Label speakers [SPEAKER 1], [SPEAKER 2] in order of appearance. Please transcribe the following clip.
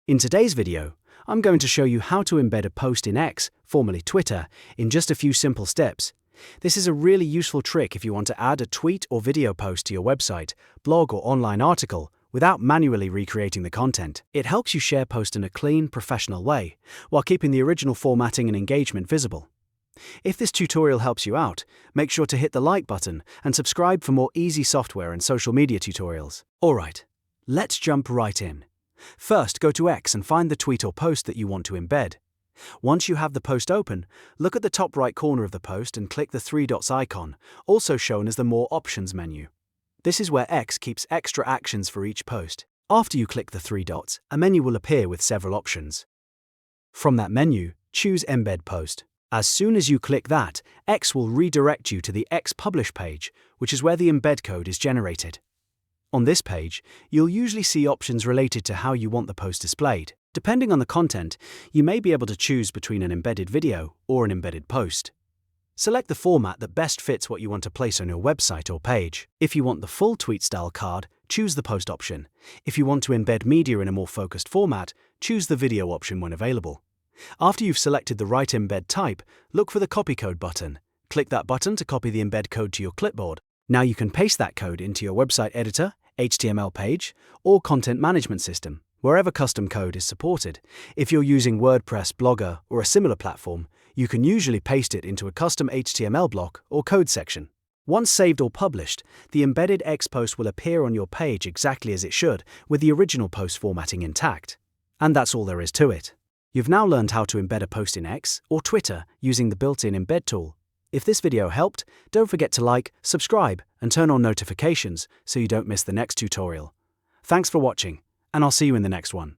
[SPEAKER 1] In today's video, I'm going to show you how to embed a post in X, formerly Twitter, in just a few simple steps. This is a really useful trick if you want to add a tweet or video post to your website, blog, or online article without manually recreating the content. It helps you share posts in a clean, professional way, while keeping the original formatting and engagement visible. If this tutorial helps you out, make sure to hit the like button and subscribe for more easy software and social media tutorials. Alright, let's jump right in. First, go to X and find the tweet or post that you want to embed. Once you have the post open, look at the top right corner of the post and click the three dots icon, also shown as the More Options menu. This is where X keeps extra actions for each post. After you click the three dots, a menu will appear with several options. From that menu, choose Embed Post. As soon as you click that, X will redirect you to the X Publish page, which is where the embed code is generated. On this page, you'll usually see options related to how you want the post displayed. Depending on the content, you may be able to choose between an embedded video or an embedded post. Select the format that best fits what you want to place on your website or page. If you want the full tweet style card, choose the post option. If you want to embed media in a more focused format, choose the video option when available. After you've selected the right embed type, look for the copy code button. Click that button to copy the embed code to your clipboard. Now you can paste that code into your website editor, HTML page, or content management system, wherever custom code is supported. If you're using WordPress, Blogger, or a similar platform, you can usually paste it into a custom HTML block or code section. Once saved or published, the embedded X post will appear on your page exactly as it should, with the original post formatting intact. And that's all there is to it. You've now learned how to embed a post in X or Twitter using the built-in embed tool. If this video helped, don't forget to like, subscribe, and turn on notifications so you don't miss the next tutorial. Thanks for watching, and I'll see you in the next one.